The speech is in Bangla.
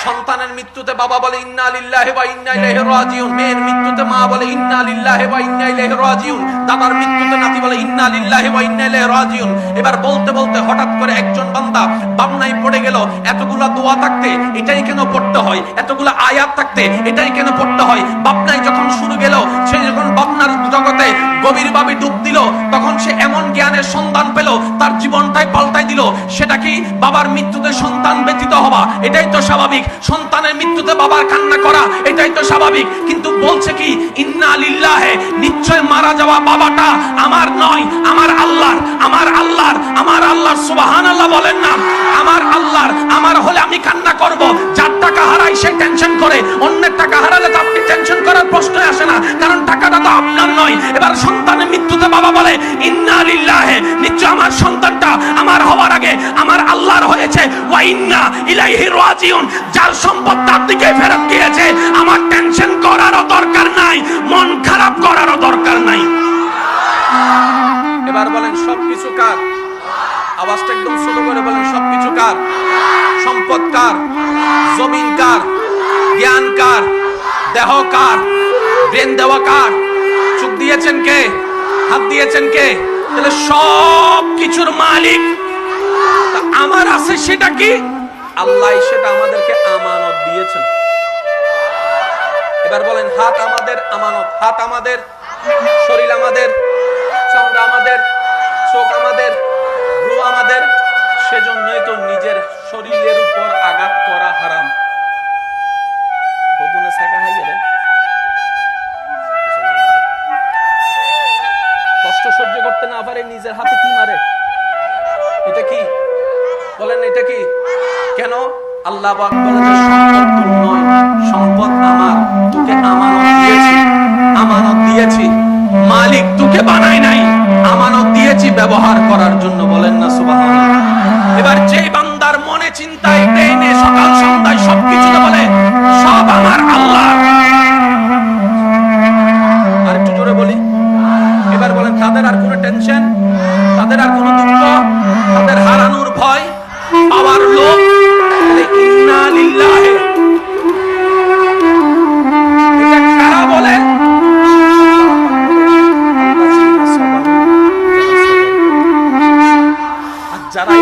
সন্তানের মৃত্যুতে বাবা বলে ইন্না লিল্লাহি ওয়া ইন্না ইলাইহি রাজিউন, মেয়ের মৃত্যুতে মা বলে ইন্না লিল্লাহি ওয়া ইন্না ইলাইহি রাজিউন, দাদার মৃত্যুতে নাতি বলে ইন্না লিল্লাহি ওয়া ইন্না ইলাইহি রাজিউন। এবার বলতে বলতে হঠাৎ করে একজন বান্দা বামনায় পড়ে গেল। এতগুলা দোয়া থাকতে এটাই কেন পড়তে হয়, এতগুলা আয়াত থাকতে এটাই কেন পড়তে হয়? বামনায় যখন শুরু গেল, সে যখন বামনার জগতে গভীরভাবে ডুব দিল, তখন সে এমন জ্ঞানের সন্ধান পেল, তার জীবনটাই পাল্টাই দিল। সেটা কি? বাবার মৃত্যুতে সন্তান ব্যতীত হওয়া, এটাই তো স্বাভাবিক। সন্তানের মৃত্যুতে বাবার কান্না করা, এটাই তো স্বাভাবিক। কিন্তু বলছে কি? ইন্না লিল্লাহি, নিশ্চয় মারা যাওয়া বাবাটা আমার নয়, আমার আল্লাহর, আমার আল্লাহর, আমার আল্লাহর। সুবহানাল্লাহ বলেন না? আমার আল্লাহর। আমার হলে আমি কান্না করব। যার টাকা হারাই সে টেনশন করে, অন্যের টাকা হারালে তো আপনি টেনশন করার প্রশ্নই আসে না, কারণ টাকাটা তো আপনার নয়। এবার সন্তানের মৃত্যুতে বাবা বলে ইন্না লিল্লাহি, নিশ্চয় আমার সন্তানটা আমার হওয়ার আগে আমার আল্লাহর হয়েছে, ওয়া ইন্না ইলাইহি রাজিউন, যার সম্পদ তার দিকে ফেরত গিয়েছে। আমার টেনশন করারও দরকার নাই, মন খারাপ করারও দরকার নাই। এবার বলেন সবকিছু কার? আওয়াজটা একদম ছোট করে বলেন, সবকিছু কার? সম্পদ কার? জমিন কার? জ্ঞান কার? দেহ কার? ব্রেন দেওয়া কার? চোখ দিয়েছেন কে? হাত দিয়েছেন কে? তাহলে সব কিছুর মালিক আমার আছে। সেটা কি? আল্লাহ সেটা আমাদেরকে আমানত দিয়েছেন। এবার বলেন হাত আমাদের আমানত, হাত আমাদের, শরীর আমাদের, চামড়া আমাদের, চোখ আমাদের, রূহ আমাদের। সেজন্যই তো নিজের শরীরের উপর আঘাত করা হারাম। বদুনে ছাকা হাই গেলে কষ্ট সহ্য করতে না পারে নিজের হাতে কি মারে? এটা কি? বলেন এটা কি? কেন? আল্লাহ পাক বলেন যে সম্পদ তোর নয়, সম্পদ আমার, তোকে আমানত দিয়েছি, আমানত দিয়েছি। মালিক তোকে বানাই নাই, আমানত দিয়েছি ব্যবহার করার জন্য। বলেন না সুবহানাল্লাহ? এবার যে বান্দার মনে চিন্তায় প্রেমে সকাল সন্ধ্যায় সবকিছু বলে সব আমার আল্লাহ, আর একটু জোরে বলি, এবার বলেন তাদের আর কোনো টেনশন, তাদের আর কোনো দুঃখ, তাদের হারানোর ভয়, পাওয়ার লোভ। ইন্না লিল্লাহি, এটা কারা বলে? যারা